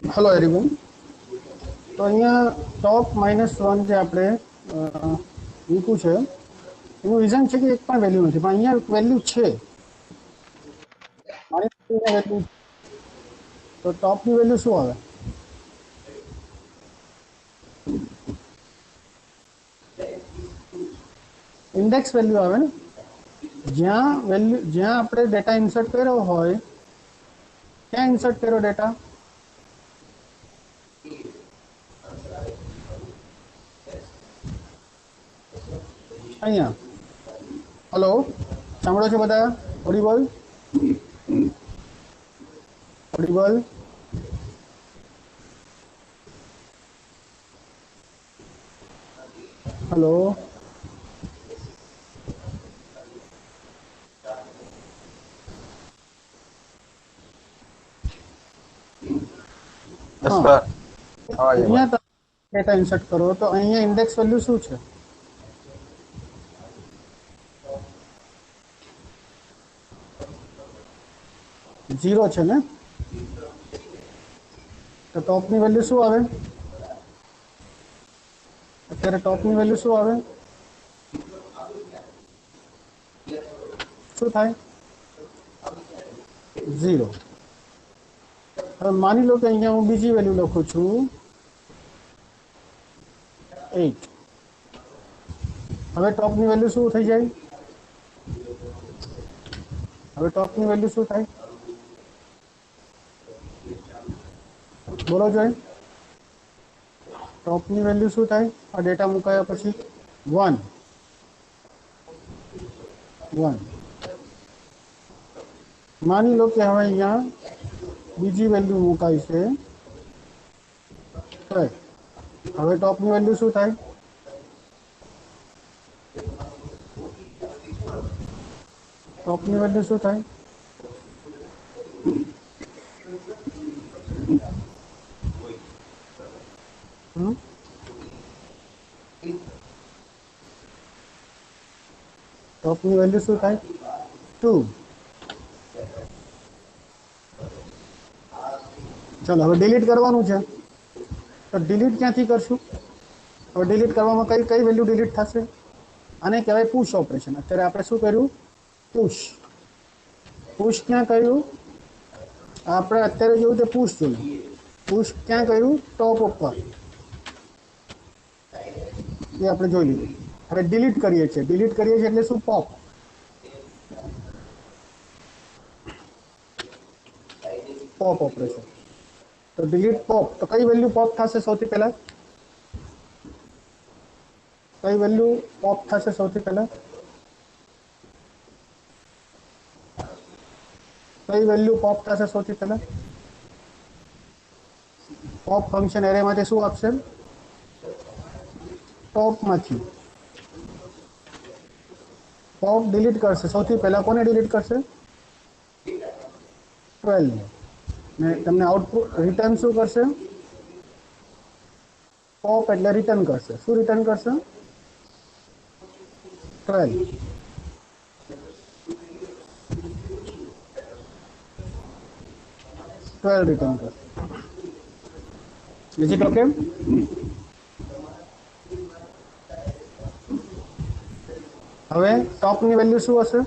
Hello everyone. તો અહીંયા ટોપ -1 જે આપણે મૂક્યું છે એનું રીઝન છે કે એક પણ વેલ્યુ નથી, પણ અહીંયા વેલ્યુ છે. વેલ્યુ તો ટોપની વેલ્યુ શું આવે? ઇન્ડેક્સ વેલ્યુ આવે ને. જ્યાં આપણે ડેટા ઇન્સર્ટ કર્યો હોય ક્યાં ઇન્સર્ટ કર્યો ડેટા? અહીંયા. હલો, સાંભળો છો બધા? ઓડિબલ? ઓડિબલ? હલો. હા, અહીંયા તમે ડેટા ઇન્સર્ટ કરો તો અહીંયા ઇન્ડેક્સ વેલ્યુ શું છે? ઝીરો છે ને. તો ટોપની વેલ્યુ શું આવે? અત્યારે ટોપની વેલ્યુ શું આવે? શું થાય? 0. હવે માની લો કે અહીંયા હું બીજી વેલ્યુ લખું છું 8. હવે ટોપની વેલ્યુ શું થઈ જાય? હવે ટોપની વેલ્યુ શું થાય? બોલો જોઈ. ટોપની વેલ્યુ શું થાય આ ડેટા મુકાયા પછી? 1. માની લો કે હવે અહીંયા બીજી વેલ્યુ મુકાઈ છે 12. હવે ટોપની વેલ્યુ શું થાય? ટોપની વેલ્યુ શું થાય? ટોપની વેલ્યુ શું થાય? 2. ચલો હવે ડિલીટ કરવાનું છે, તો ડિલીટ ક્યાંથી કરશું? હવે ડિલીટ કરવામાં કઈ વેલ્યુ ડિલીટ થશે? આને કહેવાય પુશ ઓપરેશન. અત્યારે આપણે શું કર્યું? પુશ ક્યાં કર્યું? આપણે અત્યારે જોયું તે પુશ જોયું. પુશ ક્યાં કર્યું? ટોપ ઉપર. એ આપણે જોઈ લીધું. હવે ડિલીટ કરીએ છીએ એટલે શું? પોપ. Pop operation. તો ડિલીટ પોપ, તો કઈ વેલ્યુ પોપ થશે સૌથી પહેલા? કઈ વેલ્યુ પોપ થશે સૌથી પહેલા? કઈ વેલ્યુ પોપ થશે સૌથી પહેલા? પોપ ફંક્શન એરેમાંથી શું આપશે? ટોપમાંથી. પોપ ડિલીટ કરશે સૌથી પહેલા. કોને ડિલીટ કરશે? 12 ને. તમને આઉટપુટ રિટર્ન શું કરશે? પોપ એટલે રિટર્ન કરશે. શું રિટર્ન કરશે? 12. રિટર્ન કરશે. Is it okay? હવે ટોપની વેલ્યુ શું હશે?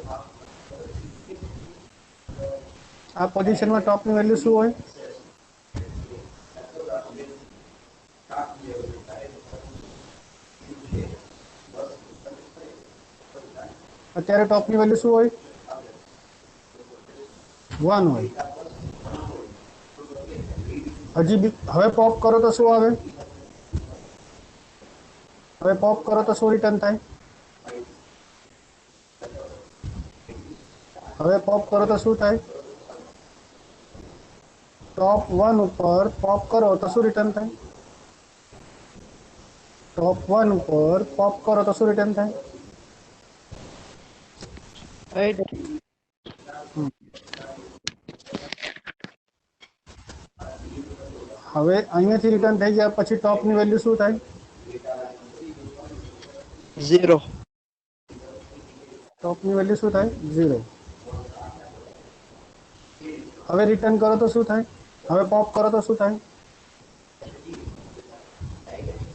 આ પોઝિશનમાં ટોપની વેલ્યુ શું હોય? અત્યારે ટોપની વેલ્યુ શું હોય? 1 હોય. હવે પોપ કરો તો શું આવે? હવે પોપ કરો તો શું રિટર્ન થાય? હવે પોપ કરો તો શું થાય? ટોપ 1 ઉપર પોપ કરો તો શું રિટર્ન થાય? ટોપ 1 ઉપર પોપ કરો તો શું રિટર્ન થાય? હવે અહીંયાથી રિટર્ન થઈ ગયા પછી ટોપની વેલ્યુ શું થાય? 0. ટોપની વેલ્યુ શું થાય? 0. હવે રિટર્ન કરો તો શું થાય? હવે પોપ કરો તો શું થાય?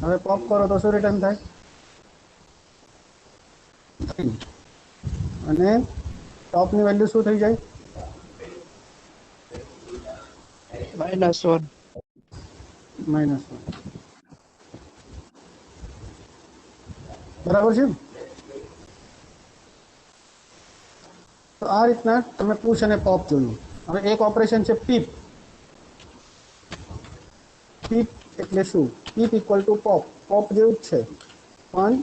હવે પોપ કરો તો શું રિટર્ન થાય? અને ટોપની વેલ્યુ શું થઈ જાય? -1. -1. બરાબર છે. તો આ રીતના તમે પુશ અને પોપ જોયું. હવે એક ઓપરેશન છે પીપ. પીપ એટલે શું? પીપ ઇક્વલ ટુ પોપ. પોપ જેવું જ છે, પણ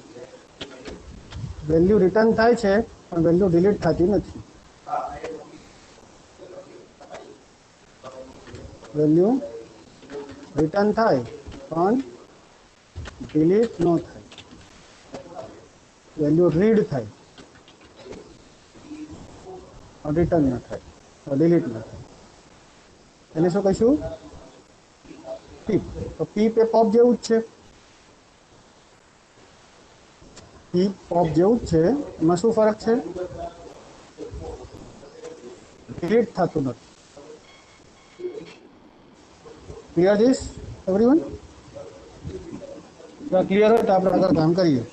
વેલ્યુ રિટર્ન થાય છે, પણ વેલ્યુ ડિલીટ થતી નથી. વેલ્યુ રિટર્ન થાય પણ ડિલીટ ન થાય. વેલ્યુ રીડ થાય, રિટર્ન ન થાય, ડિલીટ ન થાય. એને શું કહીશું? પીપ. તો પીપ એ પોપ જેવું જ છે. પીપ પોપ જેવું જ છે. એમાં શું ફરક છે? ડિલીટ થતું નથી. Clear this everyone? ક્લિયર હોય તો આપણે આગળ કામ કરીએ.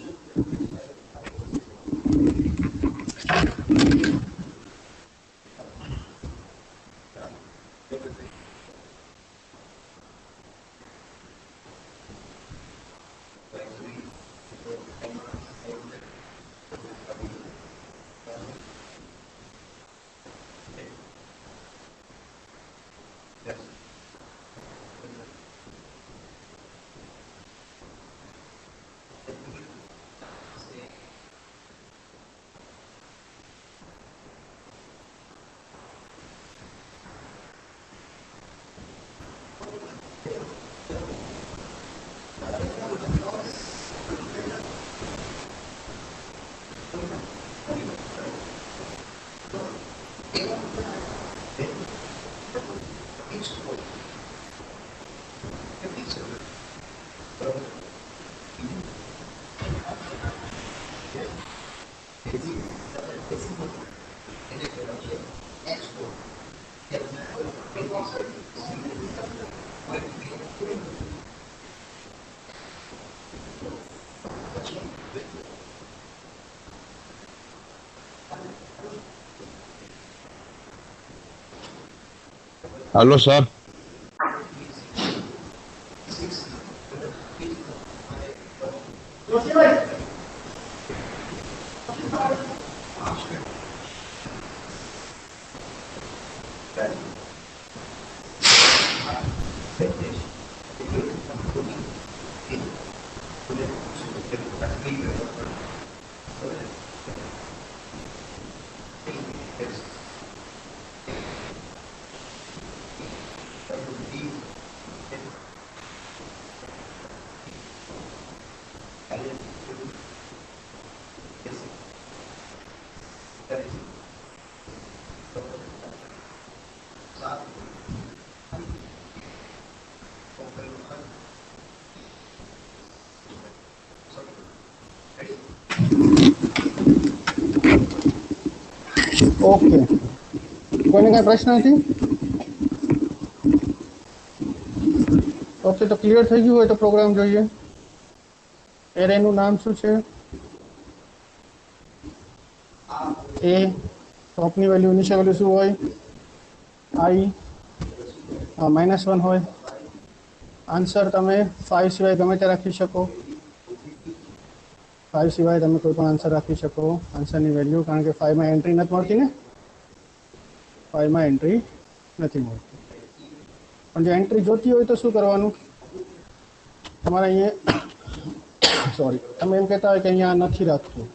Hello sir. ઓકે, કોઈને કાંઈ પ્રશ્ન નથી? ઓકે, તો ક્લિયર થઈ ગયું હોય તો પ્રોગ્રામ જોઈએ. એરેનું નામ શું છે? એ. ટોપની વેલ્યુ, ઇનિશિયલ વેલ્યુ શું હોય? i. -1 હોય. આન્સર તમે 5 સિવાય ગમે તે રાખી શકો. 5 સિવાય તમે કોઈ પણ આન્સર રાખી શકો. આન્સરની વેલ્યુ, કારણ કે 5 માં એન્ટ્રી નથી મળતી ને. 5 માં એન્ટ્રી નથી મળતી. પણ જો એન્ટ્રી જોતી હોય તો શું કરવાનું? તમારે અહીંયા સોરી, તમે એમ કહેતા હોય કે અહીંયા નથી રાખવું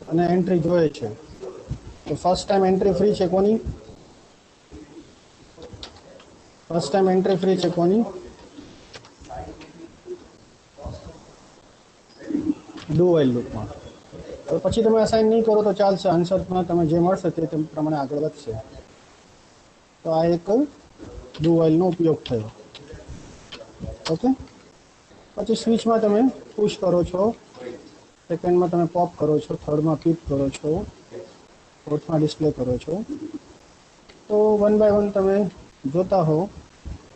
અને એન્ટ્રી જોઈએ છે, તો ફર્સ્ટ ટાઈમ એન્ટ્રી ફ્રી છે કોની? ફર્સ્ટ ટાઈમ એન્ટ્રી ફ્રી છે કોની? ડુ વાઇલ લૂપમાં. તો પછી તમે અસાઇન નહીં કરો તો ચાલશે. આન્સરમાં તમે જે મળશે તે પ્રમાણે આગળ વધશે. તો આ એક ડુ વાઇલનો ઉપયોગ થયો. ઓકે, પછી સ્વિચમાં તમે પુશ કરો છો, સેકન્ડમાં તમે પોપ કરો છો, થર્ડમાં પીપ કરો છો, ફોર્થમાં ડિસ્પ્લે કરો છો. તો 1 બાય 1 તમે જોતા હો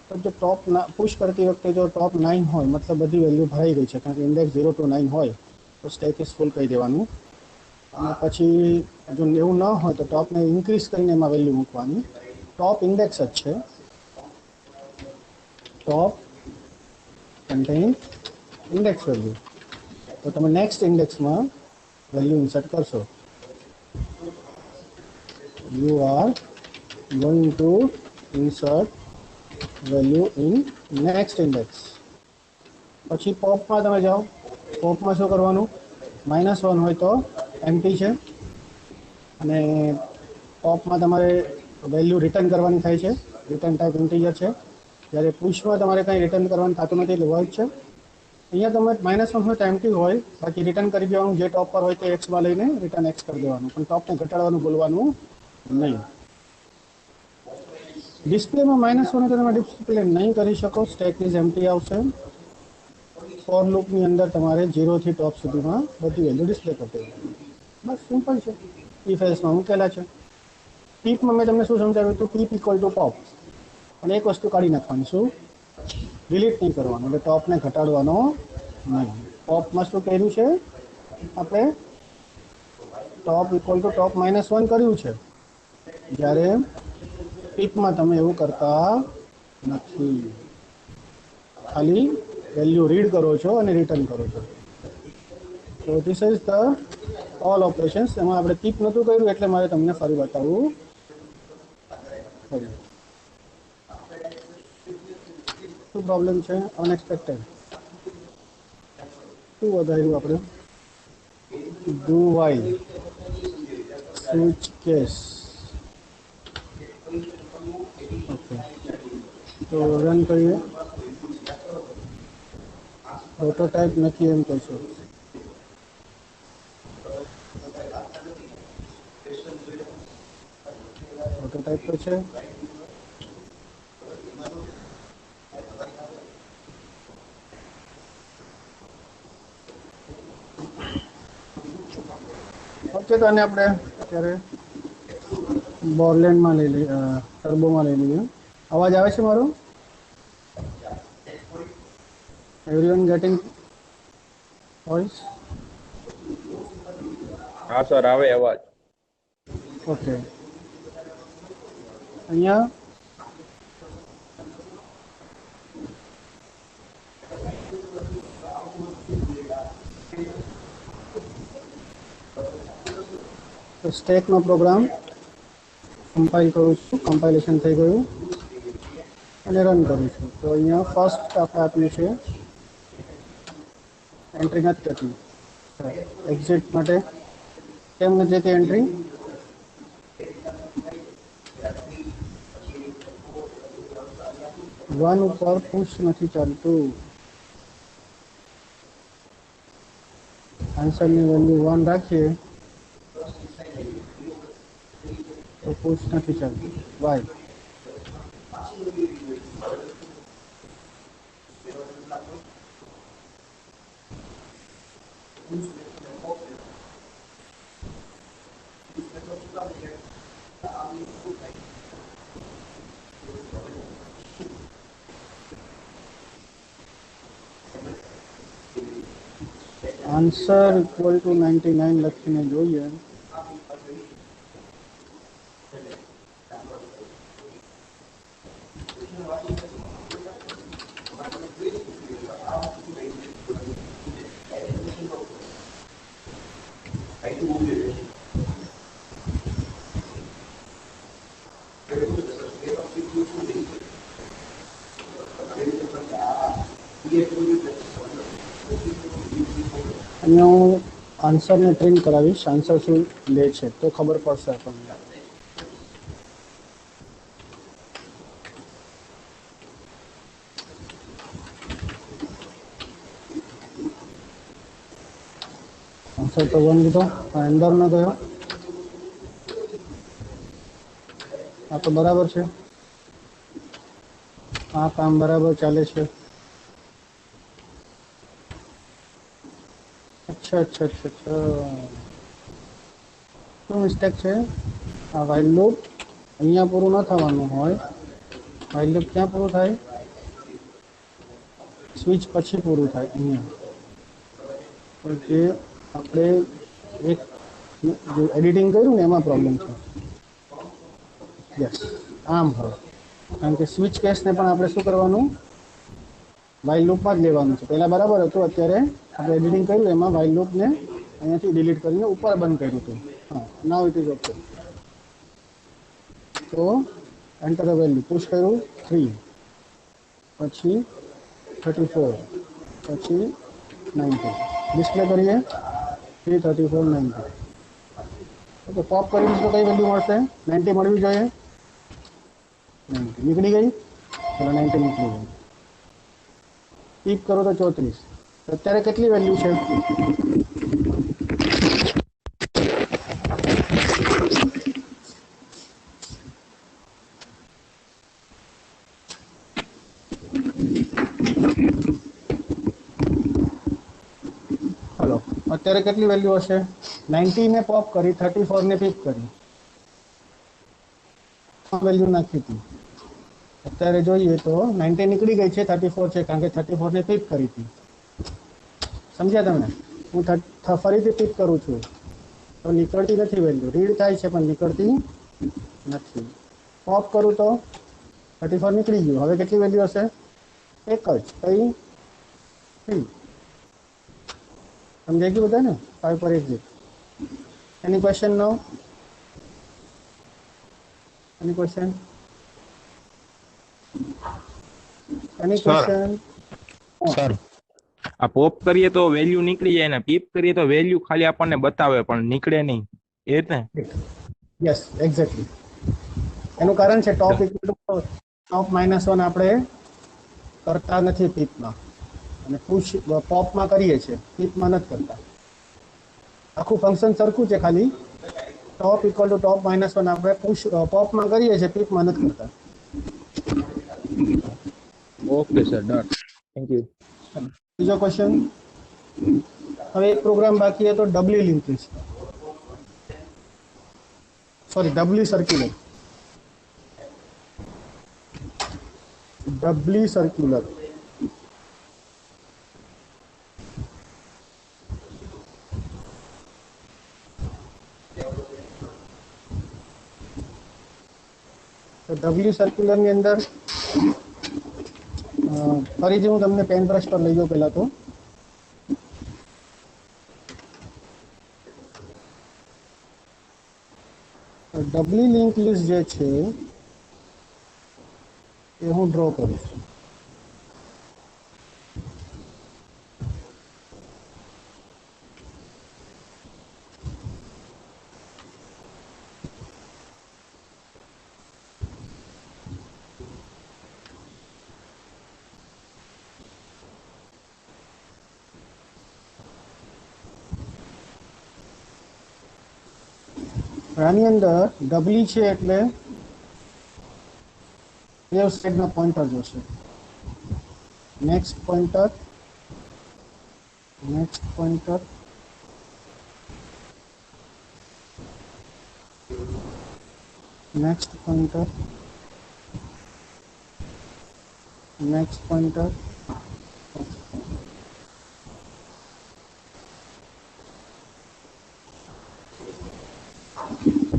તો तो जो टॉप पुश करती वक्त जो टॉप 9 हो मतलब बधी वेल्यू भराई गई है कारण कि इंडेक्स 0 to 9 हो तो स्टेक इज फूल कही देवानुं અને પછી જો એવું ન હોય તો ટોપને ઇન્ક્રીઝ કરીને એમાં વેલ્યુ મૂકવાની ટોપ ઇન્ડેક્સ જ છે ટોપ કન્ટેન ઇન્ડેક્સ વેલ્યુ તો તમે નેક્સ્ટ ઇન્ડેક્સમાં વેલ્યુ ઇન્સર્ટ કરશો you are going to insert value in next index પછી પોપમાં તમે જાઓ પોપમાં શું કરવાનું -1 હોય તો એમ્પ્ટી છે અને પોપમાં તમારે વેલ્યુ રિટર્ન કરવાની થાય છે રિટર્ન ટાઈપ ઇન્ટીજર છે જ્યારે પુશમાં તમારે કંઈ રિટર્ન કરવાનું થતું નથી એટલે વર્ડ છે અહીંયા તમે -1 હોય તો એમ્પ્ટી હોય બાકી રિટર્ન કરી દેવાનું જે ટોપ પર હોય તે એક્સમાં લઈને રિટર્ન એક્સ કરી દેવાનું પણ ટોપને ઘટાડવાનું બોલવાનું નહીં ડિસ્પ્લેમાં -1 તો તમે ડિસ્પ્લે નહીં કરી શકો સ્ટેક ઇઝ એમ્પ્ટી આવશે ફોર લૂપની અંદર તમારે 0 થી ટોપ સુધીમાં બધી વેલ્યુ ડિસ્પ્લે કરતી હોય બસ સિમ્પલ છે ઇફ એલ્સમાં મૂકેલા છે પીપમાં મેં તમને શું સમજાવ્યું હતું પીપ ઇક્વલ ટુ પોપ અને એક વસ્તુ કાઢી નાખવાની શું ડિલીટ નહીં કરવાનું એટલે ટોપને ઘટાડવાનો નહીં ટોપમાં શું કર્યું છે આપણે ટોપ ઇક્વલ ટુ ટોપ -1 કર્યું છે જ્યારે પીપમાં તમે એવું કરતા નથી ખાલી વેલ્યુ રીડ કરો છો અને રિટર્ન કરો છો તો this is the all operations એમાં આપણે પીપ નહોતું કર્યું એટલે મારે તમને ફરી બતાવવું પડ્યું શું પ્રોબ્લેમ છે અનએક્સપેક્ટેડ શું વધાર્યું આપણે do while switch case okay તો રન કરીએ પ્રોટોટાઇપ નથી એમ કહેશો પ્રોટોટાઇપ તો છે ઓકે તો આને આપણે અત્યારે બોરલેન્ડમાં લઈ લઈએ ટર્બોમાં લઈ લઈએ અવાજ આવે છે મારો એવરીવન ગેટિંગ વોઇસ हाँ सर आवे अवाज ઓકે અહીંયા તો સ્ટેકનો પ્રોગ્રામ કમ્પાઇલ કરું છું કમ્પાઇલેશન થઈ ગયું અને રન કરું છું તો અહીંયા ફર્સ્ટ આપણે આપ્યું છે એન્ટ્રી નથી થતી એક્ઝિટ માટે કેમ નથી થતી એન્ટ્રી વન ઉપર પુશ નથી ચાલતું આન્સરની વેલ્યુ 1 રાખીએ તો પુશ નથી ચાલતું વાય આન્સર ઇક્વલ ટુ 99 લખીને જોઈએ અહીંયા હું આન્સરને પ્રિન્ટ કરાવીશ આન્સર શું લે છે તો ખબર પડશે આપણને આન્સર તો 1 લીધો અંદર ન ગયો આ તો બરાબર છે આ કામ બરાબર ચાલે છે अच्छा अच्छा अच्छा अच्छा શું મિસ્ટેક છે આ વાઇલ લૂપ અહીંયા પૂરું ન થવાનું હોય વાઇલ લૂપ ક્યાં પૂરું થાય સ્વિચ પછી પૂરું થાય અહીંયા, પણ તે આપણે એક જે એડિટિંગ કર્યું ને એમાં પ્રોબ્લેમ છે. યસ, આમ હોય, કારણ કે સ્વિચ કેસને પણ આપણે શું કરવાનું, વાઇલ લૂપમાં જ લેવાનું છે. પહેલાં બરાબર હતું, અત્યારે આપણે એડિટિંગ કર્યું એમાં વાઇલ લૂપને અહીંયાથી ડિલીટ કરીને ઉપર બંધ કર્યું હતું. હા, નાવ ઇટ ઇઝ ઓકે. તો એન્ટર ધ વેલ્યુ પુશ કર્યું 3, પછી 34, પછી 90. ડિસ્પ્લે કરીએ 3, 34, 90. ઓકે, પોપ કરીશું તો કઈ વેલ્યુ મળશે? 90 મળવી જોઈએ. 90 નીકળી ગઈ. ચલો 90 નીકળી ગઈ. ટીપ કરો તો 34. અત્યારે કેટલી વેલ્યુ છે? હલો, અત્યારે કેટલી વેલ્યુ હશે? 90 ને પોપ કરી, 34 ને પીપ કરી, વેલ્યુ નાખી હતી. અત્યારે જોઈએ તો 90 નીકળી ગઈ છે, 34 છે, કારણ કે 34 ને પીપ કરી હતી. સમજ્યા તમે? હું ફરીથી પીપ કરું છું તો નીકળતી નથી વેલ્યુ, રીડ થાય છે પણ નીકળતી નથી. પોપ કરું તો 34 નીકળી ગયું. હવે કેટલી વેલ્યુ હશે? એક જ, કઈ? 3. સમજાઈ ગયું બધા ને? 5 પર exit. Any question? No any question? Any sir question? Sir આ પોપ કરીએ તો વેલ્યુ નીકળી જાય ને પીપ કરીએ તો વેલ્યુ ખાલી આપણને બતાવે પણ નીકળે નહીં, એ જ ને? Yes, exactly. એનું કારણ છે ટોપ ઇક્વલ ટુ ટોપ -1 આપણે કરતા નથી પીપમાં, અને પુશ પોપમાં કરીએ છીએ, પીપમાં નથી કરતા. આખું ફંક્શન સરખું છે, ખાલી ટોપ ઇક્વલ ટુ ટોપ -1 આપણે પુશ પોપમાં કરીએ છીએ, પીપમાં નથી કરતા. Okay sir, done, thank you. બીજો ક્વેશ્ચન. હવે એક પ્રોગ્રામ બાકી હતો, doubly link list, sorry doubly circular. Doubly circular. તો ડબલી સર્ક્યુલરની અંદર ફરીથી હું તમને પેન બ્રશ પર લઈ જાઉં. પહેલા તો ડબલી લિંક લિસ્ટ જે છે એ હું ડ્રો કરું છું. આની અંદર ડબલી છે એટલે લેફ્ટ સાઈડના પોઇન્ટર જોશે. Next pointer, next pointer, next pointer, next pointer.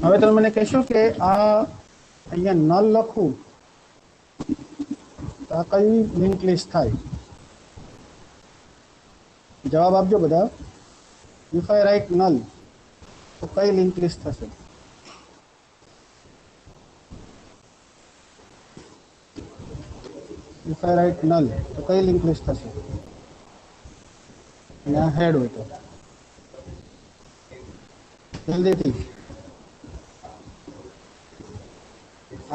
હવે તમે મને કહેશો કે આ અહીંયા નલ લખું તો આ કઈ લિંક લિસ્ટ થાય? જવાબ આપજો બધા. ઇફ આઈ રાઇટ નલ તો કઈ લિંક લિસ્ટ થશે? ઇફ આઈ રાઇટ નલ તો કઈ લિંક લિસ્ટ થશે? અને આ હેડ હોય તો જલ્દીથી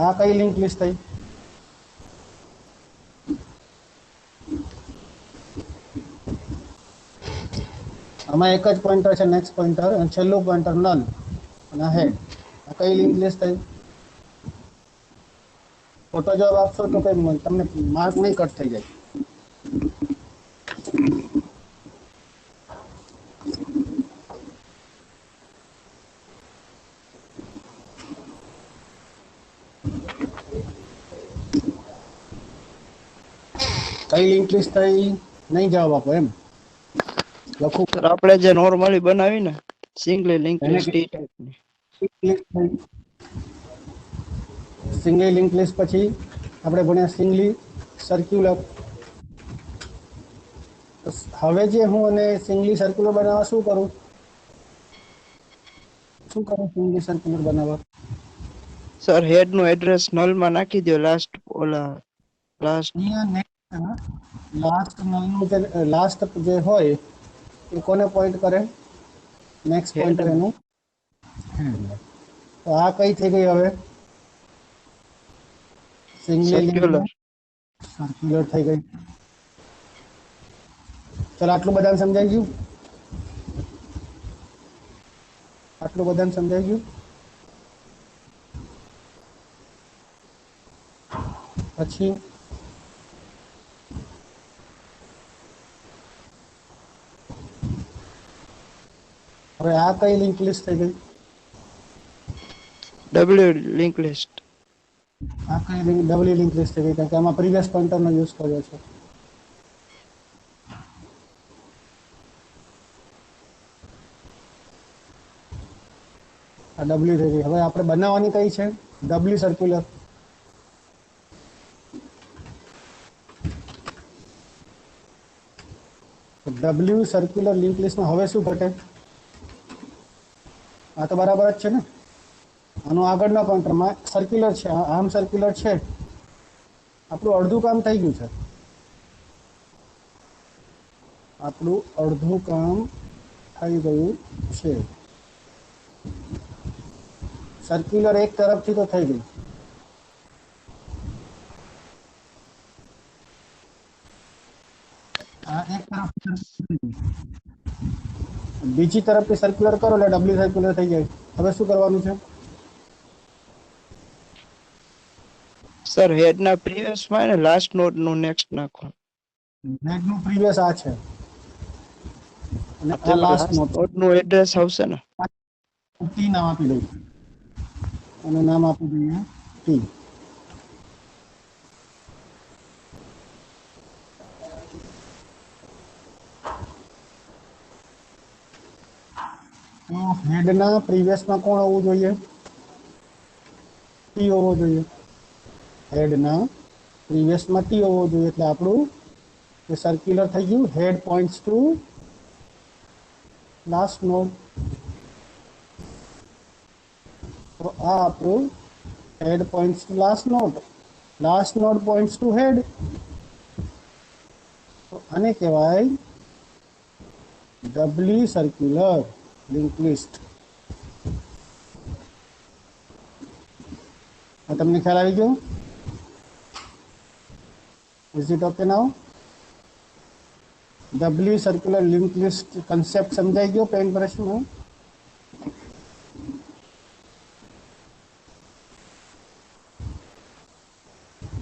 આ કઈ લિંક લિસ્ટ થઈ? આમાં એક જ પોઇન્ટર છે, નેક્સ્ટ પોઇન્ટર, અને છેલ્લું પોઇન્ટર નલ, અને હેડ. આ કઈ લિંક લિસ્ટ થઈ? ખોટો જવાબ આપશો તો કઈ તમને માર્ક નહીં કટ થઈ જાય. કઈ લિંક લિસ્ટ થઈ નહીં જવાબ આપો એમ લખું સર આપણે જે નોર્મલી બનાવી ને સિંગલ લિંક એને લિસ્ટ એ ટાઈપની. સિંગલી લિંક લિસ્ટ પછી આપણે ભણ્યા સિંગલી સર્ક્યુલર. હવે જે હું અને સિંગલી સર્ક્યુલર બનાવવા શું કરું સિંગલી સર્ક્યુલર બનાવવા સર હેડ નું એડ્રેસ નલ માં નાખી દો લાસ્ટ ઓલા લાસ્ટ. લાસ્ટ જે હોય એ કોને પોઈન્ટ કરે નેક્સ્ટ Head. પોઈન્ટર એનું તો આ કઈ થઈ ગઈ હવે સિંગલી Circular. સર્ક્યુલર થઈ ગઈ. ચલો આટલું બધાને સમજાઈ ગયું પછી હવે આ કઈ લિંક લિસ્ટ થઈ ગઈ ડબલ્યુ લિંક લિસ્ટ. આ કઈ ડબલી લિંક લિસ્ટ થઈ ગઈ કારણ કે આમાં પ્રીવિયસ પોઇન્ટરનો યુઝ કર્યો છે. આ ડબલ્યુ થઈ ગઈ. હવે આપણે બનાવવાની કઈ છે W circular. W circular link લિસ્ટમાં હવે શું ઘટે આ તો બરાબર જ છે ને આનો આગળના પોઈન્ટરમાં સર્ક્યુલર છે આમ સર્ક્યુલર છે આપણું અડધું કામ થઈ ગયું છે સર્ક્યુલર એક તરફથી તો થઈ ગઈ આ એક તરફ બીજી તરફથી સર્ક્યુલર કરો એટલે ડબલ્યુ સર્ક્યુલર થઈ જાય. હવે શું કરવાનું છે સર હેડ ના પ્રીવિયસ માં ને લાસ્ટ નોડ નું નેક્સ્ટ નાખો. નેટ નું પ્રીવિયસ આ છે અને આ લાસ્ટ નોટ નોડ નું એડ્રેસ આવશે ને. ટી નામ આપી દઈએ અને નામ આપી દઈએ ટી. તો હેડના પ્રીવિયસમાં કોણ હોવું જોઈએ ટી હોવો જોઈએ. હેડના પ્રીવિયસમાં ટી હોવો જોઈએ એટલે આપણું એ સર્ક્યુલર થઈ ગયું. Head points to last node. તો આ આપણું head points to last node. Last node points to head. તો આને કહેવાય ડબલી સર્ક્યુલર લિંક લિસ્ટ. તમને ખ્યાલ આવી ગયો is it okay now W circular link list concept સમજાઈ ગયો પેન બ્રશમાં.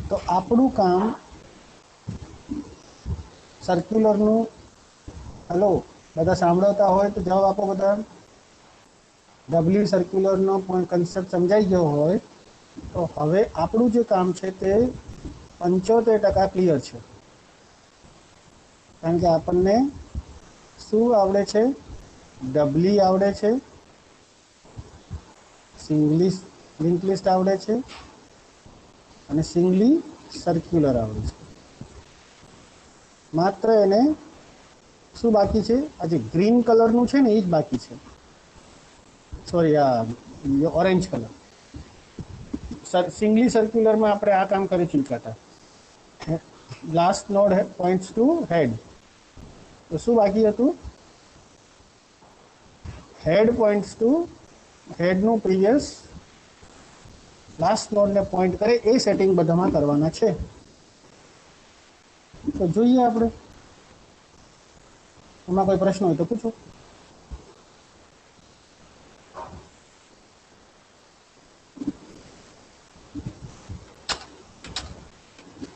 તો આપણું કામ સર્ક્યુલરનું હેલો બધા સાંભળતા હોય તો જવાબ આપો બધા. ડબલ્યુ સર્ક્યુલરનો કન્સેપ્ટ સમજાઈ ગયો હોય તો હવે આપણું જે કામ છે તે 75% ક્લિયર છે કારણ કે આપણને શું આવડે છે ડબલી આવડે છે સિંગલી લિંક લિસ્ટ આવડે છે અને સિંગલી સર્ક્યુલર આવડે છે. માત્ર એને શું બાકી છે આ જે ગ્રીન કલરનું છે ને એ જ બાકી છે સોરી આ ઓરેન્જ કલર. સિંગલી સર્ક્યુલરમાં આપણે આ કામ કરી ચૂક્યા હતા. Last node points to head. તો શું બાકી હતું હેડ પોઇન્ટ્સ ટુ હેડનું પ્રીવિયસ લાસ્ટ નોડને પોઈન્ટ કરે એ સેટિંગ બધામાં કરવાના છે. તો જોઈએ આપણે એમાં કોઈ પ્રશ્ન હોય તો પૂછો.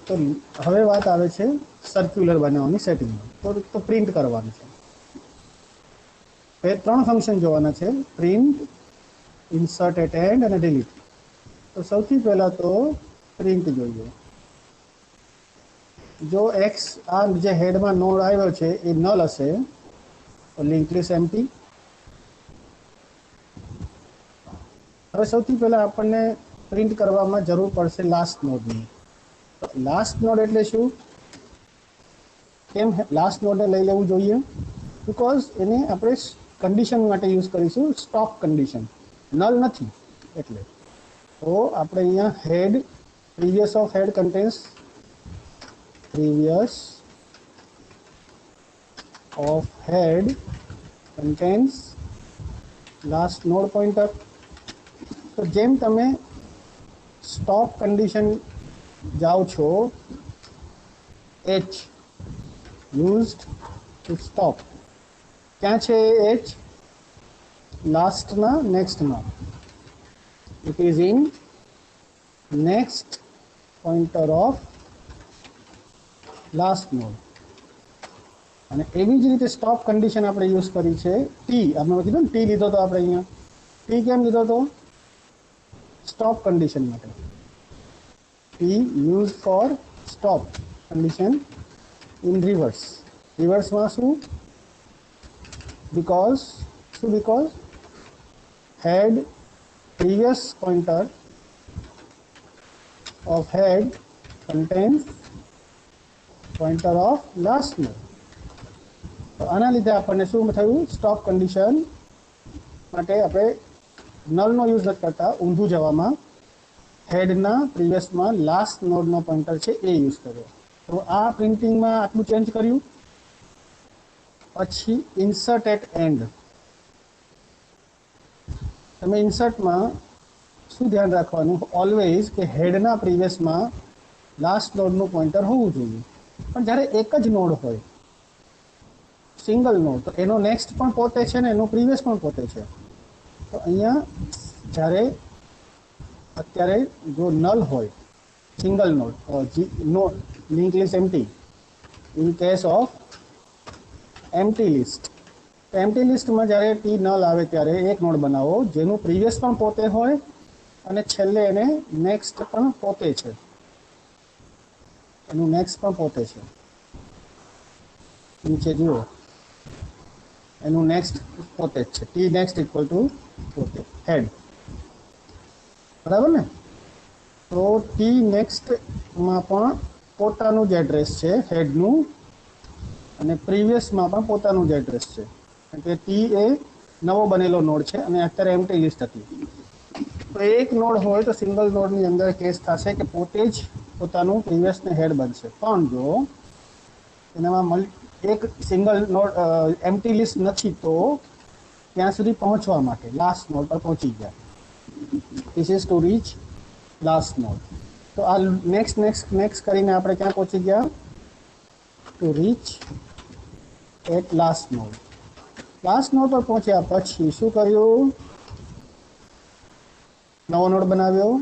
તો હવે વાત આવે છે સર્ક્યુલર બનાવવાની સેટિંગમાં. તો પ્રિન્ટ કરવાનું છે. ત્રણ ફંક્શન જોવાના છે પ્રિન્ટ ઇન્સર્ટ એટ એન્ડ અને ડિલીટ. તો સૌથી પહેલા તો પ્રિન્ટ જોઈએ. જો એક્સ આ જે હેડમાં નોડ આવ્યો છે એ નલ હશે તો લિંક લિસ્ટ એમ્પ્ટી. હવે સૌથી પહેલા આપણને પ્રિન્ટ કરવામાં જરૂર પડશે લાસ્ટ નોડની. લાસ્ટ નોડ એટલે શું? કેમ લાસ્ટ નોડને લઈ લેવું જોઈએ? બિકોઝ એને આપણે કન્ડિશન માટે યુઝ કરીશું, સ્ટોપ કન્ડિશન, નલ નથી એટલે. તો આપણે અહીંયા head previous of head contains previous of head contains last node pointer. તો જેમ તમે સ્ટોપ કન્ડિશન જાઓ છો, h used to stop, ક્યાં છે h? લાસ્ટના નેક્સ્ટમાં. It is in next pointer of last node. અને એવી જ રીતે સ્ટોપ કન્ડિશન આપણે યુઝ કરી છે ટી. આપણે કીધું ને ટી લીધો તો આપણે અહીંયા. ટી કેમ લીધો તો? સ્ટોપ કન્ડિશન માટે. T use for stop condition in reverse. રિવર્સમાં શું? Because head previous pointer of head contains pointer of last node. તો આના લીધે આપણને શું થયું? સ્ટોપ કન્ડિશન માટે આપણે નલનો યુઝ નથી કરતા, ઊંધું જવામાં હેડના પ્રીવિયસમાં લાસ્ટ નોડનો પોઇન્ટર છે એ યુઝ કર્યો. તો આ પ્રિન્ટિંગમાં આટલું ચેન્જ કર્યું. પછી ઇન્સર્ટ એટ એન્ડ. તમે ઇન્સર્ટમાં શું ધ્યાન રાખવાનું? ઓલવેઝ કે હેડના પ્રીવિયસમાં લાસ્ટ નોડનું પોઇન્ટર હોવું જોઈએ. પણ જ્યારે એક જ નોડ હોય, સિંગલ નોડ, તો એનો નેક્સ્ટ પણ પોતે છે ને એનો પ્રીવિયસ પણ પોતે છે. તો અહીંયા જ્યારે અત્યારે જો નલ હોય, single node, node link list empty, in case of empty list. તો એમ્પ્ટી લિસ્ટમાં જ્યારે ટી નલ આવે ત્યારે એક નોડ બનાવો જેનું પ્રીવિયસ પણ પોતે હોય અને છેલ્લે એને નેક્સ્ટ પણ પોતે છે. એનું નેક્સ્ટ પણ પોતે છે. નીચે જુઓ, એનું નેક્સ્ટ પોતે જ છે. ટી નેક્સ્ટ ઇક્વલ ટુ પોતે હેડ. બરાબર ને? તો ટી નેક્સ્ટમાં પણ પોતાનું જ એડ્રેસ છે હેડનું, અને પ્રીવિયસમાં પણ પોતાનું જ એડ્રેસ છે. કારણ કે ટી એ નવો બનેલો નોડ છે અને અત્યારે એમ્પ્ટી લિસ્ટ હતી. તો એક નોડ હોય તો સિંગલ નોડની અંદર કેસ થશે કે પોતે જ પોતાનું પ્રીવિયસને હેડ બનશે. પણ જો એનામાં એક સિંગલ નોડ એમ્પ્ટી લિસ્ટ નથી તો ત્યાં સુધી પહોંચવા માટે લાસ્ટ નોડ પર પહોંચી ગયા. This is to reach last node. તો આ નેક્સ્ટ કરીને આપણે ક્યાં પહોંચી ગયા? To reach at last node. Last node પર પહોંચ્યા પછી શું કર્યું? નવો નોડ બનાવ્યો.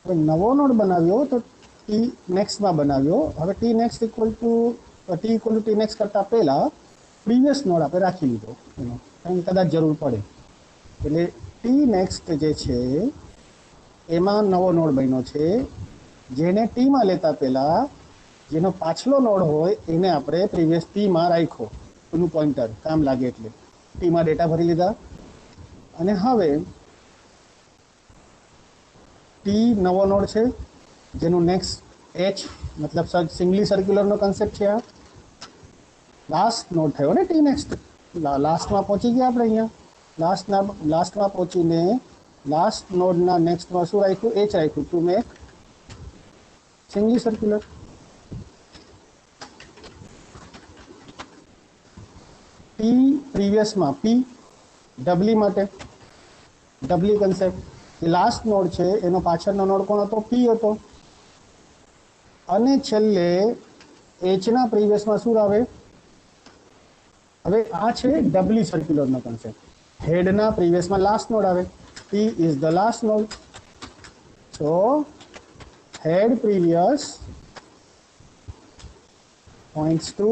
હવે નવો નોડ બનાવ્યો તો ટી નેક્સ્ટમાં બનાવ્યો. હવે T next equal to T next કરતાં પહેલાં પ્રીવિયસ નોડ આપણે રાખી લીધો એનો, કારણ કે કદાચ જરૂર પડે. એટલે ટી નેક્સ્ટ જે છે એમાં નવો નોડ બન્યો છે, જેને ટીમાં લેતા પહેલાં જેનો પાછલો નોડ હોય એને આપણે પ્રીવિયસ ટીમાં રાખ્યો, એનું પોઇન્ટર કામ લાગે એટલે ટીમાં ડેટા ભરી લીધા. અને હવે ટી નવો નોડ છે જેનું નેક્સ્ટ એચ મતલબ સિંગલી સર્ક્યુલરનો કન્સેપ્ટ છે. આ લાસ્ટ નોડ થયો ને ટી નેક્સ્ટ. લાસ્ટમાં પહોંચી ગયા આપણે. અહીંયા લાસ્ટમાં પહોંચીને લાસ્ટ નોડના નેક્સ્ટમાં શું રાખ્યું? એચ રાખ્યું, to make singly circular. T પ્રીવિયસમાં પી ડબલી માટે ડબલી કન્સેપ્ટ. લાસ્ટ નોડ છે એનો પાછળનો નોડ કોણ હતો? પી હતો. અને છેલ્લે એચના પ્રીવિયસમાં શું આવે? હવે આ છે ડબલી સર્ક્યુલરનો કન્સેપ્ટ. હેડના પ્રીવિયસમાં લાસ્ટ નોડ આવે. P is the last node. So head previous points to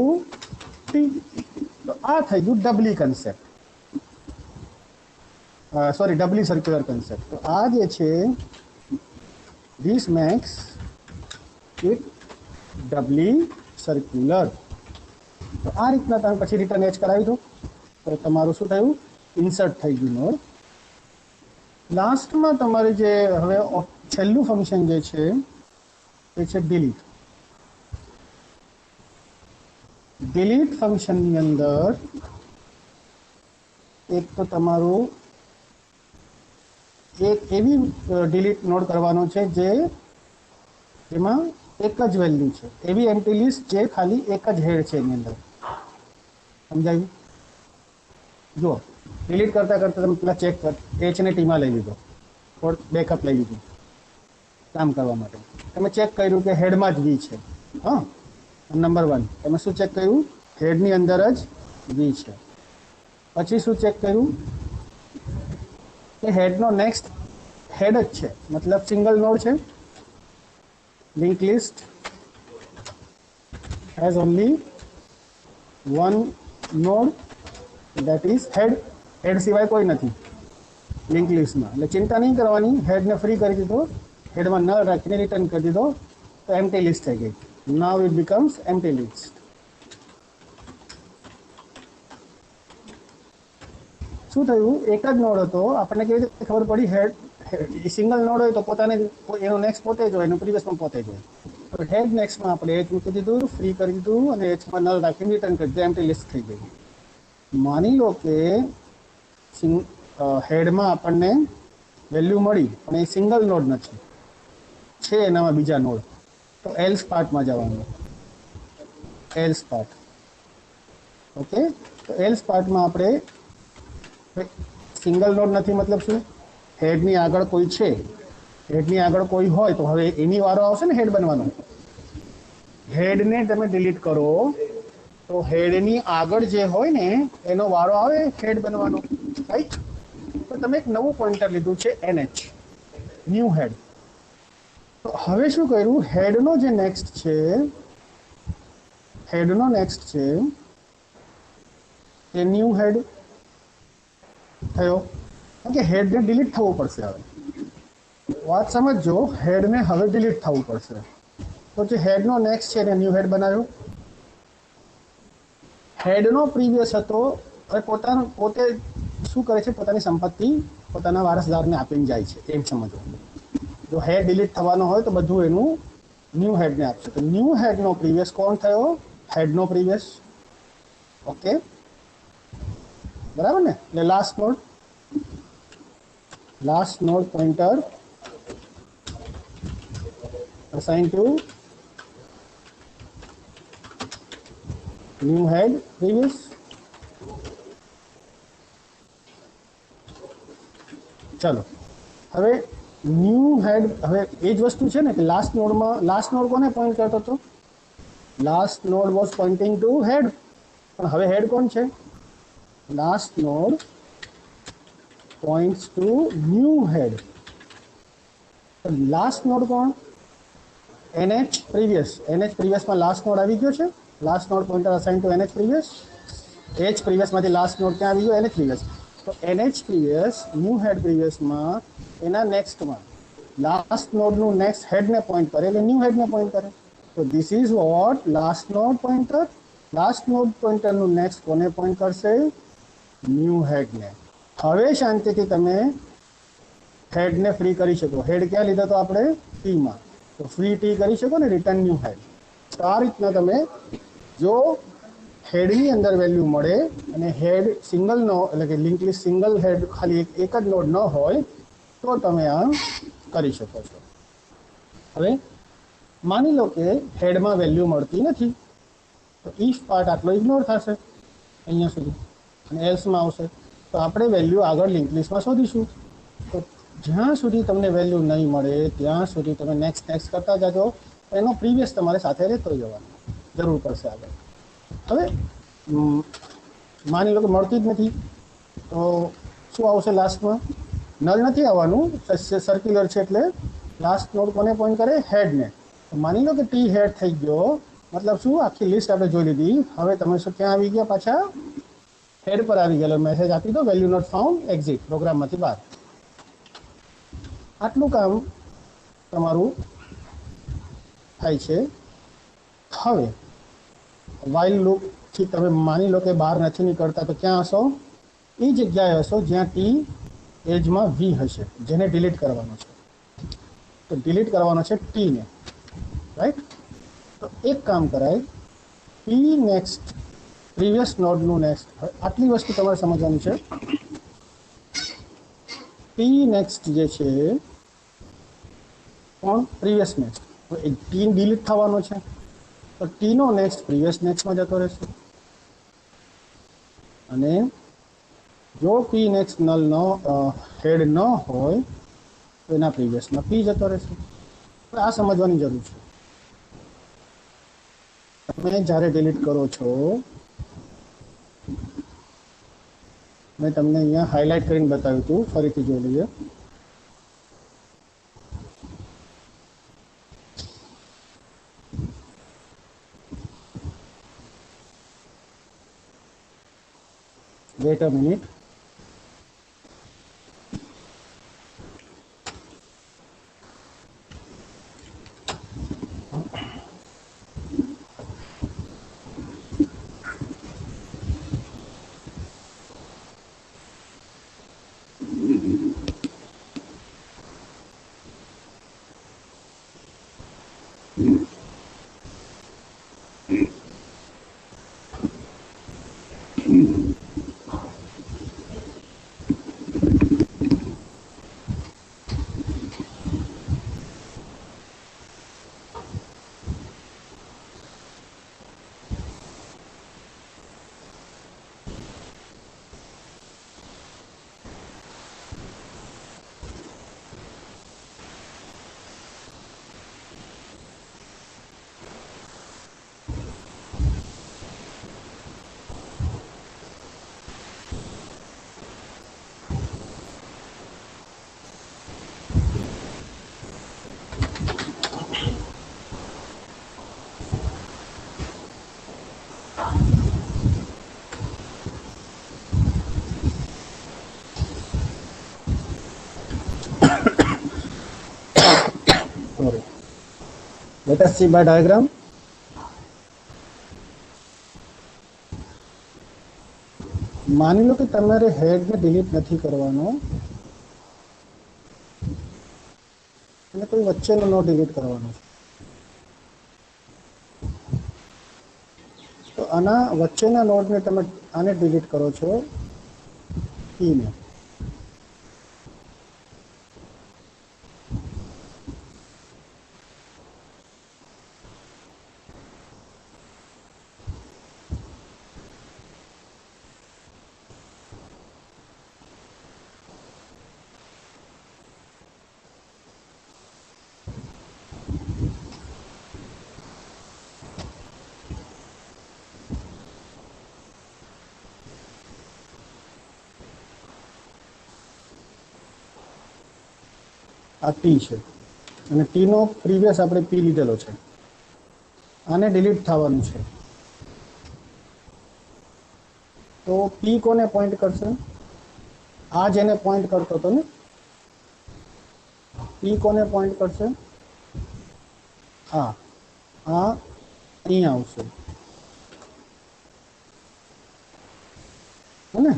T. તો આ થઈ ગયું doubly concept, sorry doubly circular concept. તો આ જે છે this makes it doubly circular. તો આ રીતના તમે પછી રિટર્ન એચ કરાવી દો તો તમારું શું થયું? ઇન્સર્ટ થઈ ગયું નોડ. લાસ્ટમાં તમારે જે હવે છેલ્લું ફંક્શન જે છે એ છે ડિલીટ. ડિલીટ ફંક્શનની અંદર એક તો તમારું એક એવી ડિલીટ નોડ કરવાનો છે જેમાં એક જ વેલ્યુ છે, એવી એમ્પ્ટી લિસ્ટ જે ખાલી એક જ હેડ છે એની અંદર. સમજાયું? જો ડિલીટ કરતા કરતા તમે પેલા ચેક કર, એચ ને ટીમાં લઈ લીધો, બેકઅપ લઈ લીધું કામ કરવા માટે. તમે ચેક કર્યું કે હેડમાં જ વી છે. હા, નંબર 1 તમે શું ચેક કર્યું? હેડની અંદર જ વી છે. પછી શું ચેક કર્યું કે હેડનો નેક્સ્ટ હેડ જ છે, મતલબ સિંગલ નોડ છે. Link list has only one node, that is head. હેડ સિવાય કોઈ નથી લિંક લિસ્ટમાં, એટલે ચિંતા નહીં કરવાની. હેડને ફ્રી કરી દીધો, હેડમાં ન રાખીને રિટર્ન કરી દીધો તો એમ્પ્ટી લિસ્ટ થઈ ગઈ. નાઉ ઇટ બીકમ્સ એમ્પ્ટી લિસ્ટ. શું થયું? એક જ નોડ હતો, આપણને કેવી રીતે ખબર પડી? હેડ સિંગલ નોડ હોય તો પોતાને એનો નેક્સ્ટ પોતે જ હોય, એનું પ્રીવિયસ પણ પોતે જ હોય. તો હેડ નેક્સ્ટમાં આપણે એચ મૂકી દીધું, ફ્રી કરી દીધું અને એચમાં નલ રાખીને રિટર્ન કરી દીધું, એમ્પ્ટી લિસ્ટ થઈ ગઈ. માની લો કે હેડમાં આપણને વેલ્યુ મળી પણ એ સિંગલ નોડ નથી, છે એનામાં બીજા નોડ, તો એલ્સ પાર્ટમાં જવાનું. Else part. ઓકે, તો એલ્સ પાર્ટમાં આપણે સિંગલ નોડ નથી મતલબ શું? હેડની આગળ કોઈ છે, હેડની આગળ કોઈ હોય તો હવે એની વારો આવશે ને હેડ બનવાનો. હેડને તમે ડિલીટ કરો તો હેડની આગળ જે હોય ને એનો વારો આવે હેડ બનવાનો, રાઈટ? તો તમે એક નવું પોઇન્ટર લીધું છે NH, ન્યૂ હેડ. તો હવે શું કર્યું? હેડનો જે નેક્સ્ટ છે, હેડનો નેક્સ્ટ છે એ ન્યૂ હેડ થયો, કારણ કે હેડને ડિલીટ થવું પડશે. હવે વાત સમજો, હેડને હવે ડિલીટ થવું પડશે. તો જે હેડનો નેક્સ્ટ છે એને ન્યૂ હેડ બનાવ્યો. હેડનો પ્રીવિયસ હતો, હવે પોતે શું કરે છે? પોતાની સંપત્તિ પોતાના વારસદારને આપીને જાય છે, એમ સમજો. જો હેડ ડિલીટ થવાનો હોય તો બધું એનું ન્યૂ હેડને આપશે. તો ન્યૂ હેડનો પ્રીવિયસ કોણ થયો? હેડનો પ્રીવિયસ. ઓકે, બરાબર ને? એટલે last node pointer assign to new head previous. ચલો હવે ન્યૂ હેડ, હવે એ જ વસ્તુ છે ને કે લાસ્ટ નોડમાં, લાસ્ટ નોડ કોને પોઈન્ટ કરતો હતો? Last node was pointing to head, પણ હવે હેડ કોણ છે? Last node points to new head. Last node કોણ? NH previous. NH પ્રીવિયસમાં લાસ્ટ નોડ આવી ગયો છે. Last node pointer assign to NH previous. H પ્રીવિયસમાંથી લાસ્ટ નોડ ક્યાં આવી ગયો? NH previous. તો NH પ્રીવિયસ ન્યૂ હેડ પ્રીવિયસમાં એના નેક્સ્ટમાં લાસ્ટ નોડનું નેક્સ્ટ હેડને પોઈન્ટ કરે એટલે ન્યૂ હેડને પોઈન્ટ કરે. તો this is what last node pointer. Last node પોઇન્ટરનું નેક્સ્ટ કોને પોઈન્ટ કરશે? ન્યૂ હેડને. હવે શાંતિથી તમે હેડને ફ્રી કરી શકો. હેડ ક્યાં લીધો તો આપણે? ટીમાં. તો ફ્રી ટી કરી શકો ને, રિટર્ન ન્યૂ હેડ. તો આ રીતના તમે જો હેડની અંદર વેલ્યુ મળે અને હેડ સિંગલ નો, એટલે કે લિંક લિસ્ટ સિંગલ હેડ ખાલી એક જ નોડ ન હોય તો તમે આ કરી શકો છો. હવે માની લો કે હેડમાં વેલ્યુ મળતી નથી, તો ઇફ પાર્ટ આટલો ઇગ્નોર થશે અહીંયા સુધી અને એલ્સમાં આવશે. તો આપણે વેલ્યુ આગળ લિંક લિસ્ટમાં શોધીશું. તો જ્યાં સુધી તમને વેલ્યુ નહીં મળે ત્યાં સુધી તમે નેક્સ્ટ કરતા જાજો. એનો પ્રીવિયસ તમારે સાથે રહેતો જવાનો, જરૂર પડશે આગળ. હવે માની લો કે મળતી જ નથી તો શું આવશે લાસ્ટમાં? નલ નથી આવવાનું, સર્ક્યુલર છે એટલે લાસ્ટ નોડ કોને પોઈન્ટ કરે? હેડને. માની લો કે ટી હેડ થઈ ગયો, મતલબ શું? આખી લિસ્ટ આપણે જોઈ લીધી. હવે તમે શું ક્યાં આવી ગયા? પાછા હેડ પર આવી ગયેલો મેસેજ આપી દો, વેલ્યુ નોટ ફાઉન્ડ, એક્ઝિટ, પ્રોગ્રામમાંથી બહાર. આટલું કામ તમારું થાય છે. હવે વાઇલ લૂપથી તમે માની લો કે બહાર નથી નીકળતા, તો ક્યાં હશો? એ જગ્યાએ હશો જ્યાં ટી એજમાં વી હશે, જેને ડિલીટ કરવાનો છે. તો ડિલીટ કરવાનો છે ટીને, રાઈટ? તો એક કામ કરાય, પી નેક્સ્ટ પ્રીવિયસ નોડનું નેક્સ્ટ. હવે આટલી વસ્તુ તમારે સમજવાની છે. પી નેક્સ્ટ જે છે પણ પ્રીવિયસ નેક્સ્ટ, ટી ડિલીટ થવાનો છે તો ટીનો નેક્સ્ટ પ્રીવિયસ નેક્સ્ટમાં જતો રહેશે, અને જો પી નેક્સ્ટ નલ નો હેડ ન હોય તો એના પ્રીવિયસમાં પી જતો રહેશે. આ સમજવાની જરૂર છે. તમે જ્યારે ડિલીટ કરો છો, મેં તમને અહીંયા હાઇલાઇટ કરીને બતાવ્યું હતું, ફરીથી જોઈ લઈએ. Wet a minute. Sorry. Let us see by diagram. માની લો કે તમારે હેડને ડિલીટ નથી કરવાનો અને કોઈ વચ્ચેનો નોડ ડિલીટ કરવાનો છે. તો આના વચ્ચેના નોડને તમે આને ડિલીટ કરો છો, ઈને. આ ટી છે અને ટીનો પ્રીવિયસ આપણે પી લીધેલો છે. આને ડિલીટ થવાનું છે તો પી કોને પોઈન્ટ કરશે? આ જેને પોઈન્ટ કરતો હતો ને, પી કોને પોઈન્ટ કરશે? આ અહીં આવશે, હે ને?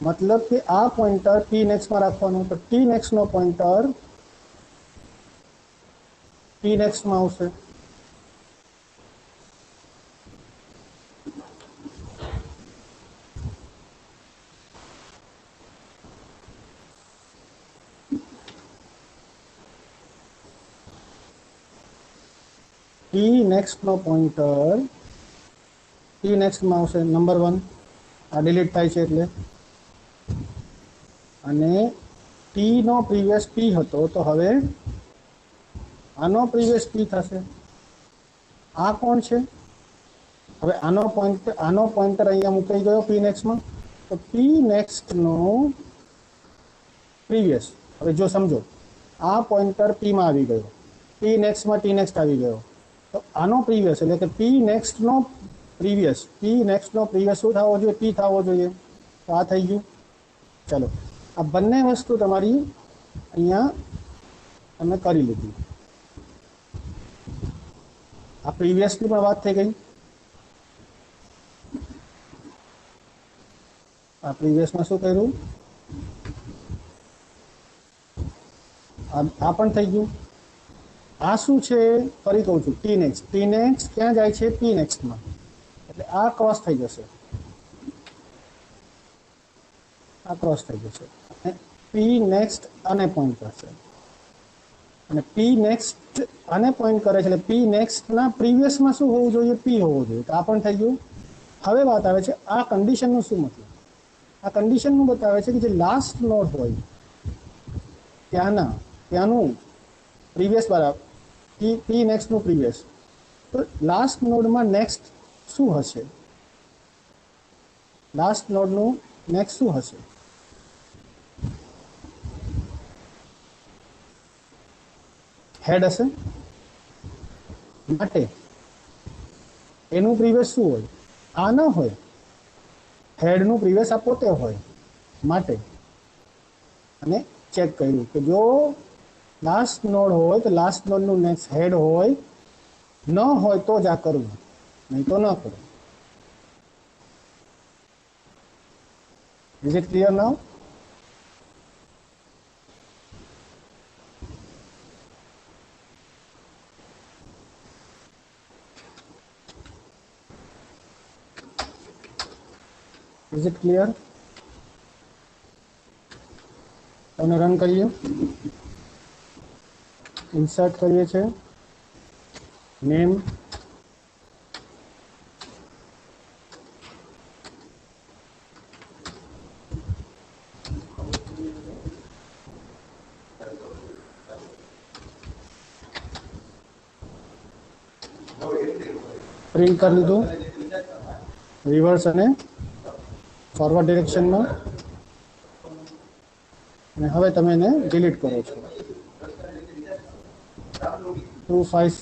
मतलब कि आ पॉइंटर पी नेक्स्ट में રાખવાનું, તો ટી નેક્સ્ટ નો પોઈન્ટર પી નેક્સ્ટ માં આવશે. ટી નેક્સ્ટ નો પોઈન્ટર પી નેક્સ્ટ માં આવશે. નંબર 1 આ ડિલીટ થાય છે એટલે, અને ટી નો પ્રીવિયસ પી હતો તો હવે આનો પ્રીવિયસ પી થશે. આ કોણ છે? હવે આનો પોઈન્ટર અહીંયા મૂકાઈ ગયો પી નેક્સ્ટમાં, તો પી નેક્સ્ટ નો પ્રીવિયસ, હવે જો સમજો, આ પોઈન્ટર પી માં આવી ગયો, પી નેક્સ્ટમાં ટી નેક્સ્ટ આવી ગયો, તો આનો પ્રીવિયસ એટલે કે પી નેક્સ્ટ નો પ્રીવિયસ શું થવો જોઈએ? પી થવો જોઈએ. તો આ થઈ ગયું. ચાલો, આ બંને વસ્તુ તમારી અહીંયા તમે કરી લીધી. આ પ્રીવિયસની પણ વાત થઈ ગઈ. આ પ્રીવિયસમાં શું કર્યું? આ પણ થઈ ગયું. આ શું છે? ફરી કહું છું, ટી નેક્સ્ટ. ટી નેક્સ્ટ ક્યાં જાય છે? પી નેક્સ્ટમાં. એટલે આ ક્રોસ થઈ જશે, આ ક્રોસ થઈ જશે. અને પી નેક્સ્ટ આને પોઈન્ટ કરશે, અને પી નેક્સ્ટ આને પોઈન્ટ કરે છે. એટલે પી નેક્સ્ટના પ્રીવિયસમાં શું હોવું જોઈએ? પી હોવું જોઈએ. તો આ પણ થઈ ગયું. હવે વાત આવે છે આ કન્ડિશનનું શું મતલબ? આ કન્ડિશનનું બતાવે છે કે જે લાસ્ટ નોડ હોય ત્યાંનું પ્રીવિયસ બરાબર પી નેક્સ્ટનું પ્રીવિયસ. તો લાસ્ટ નોડમાં નેક્સ્ટ શું હશે? લાસ્ટ નોડનું નેક્સ્ટ શું હશે? હેડ હશે. માટે એનું પ્રીવિયસ શું હોય? આ ન હોય. હેડનું પ્રીવિયસ આ પોતે હોય. માટે અને ચેક કર્યું કે જો લાસ્ટ નોડ હોય તો લાસ્ટ નોડનું નેક્સ્ટ હેડ હોય, ન હોય તો જ આ કરવું, નહીં તો ન કરવું. Is it clear now? Is it clear? તમને રન કરીએ, ઇન્સર્ટ કરીએ છીએ નેમ, પ્રિન્ટ કરી લીધું રિવર્સ અને ફોરવર્ડ ડિરેક્શનમાં. અને હવે તમે એને ડિલીટ કરો છો. 2 5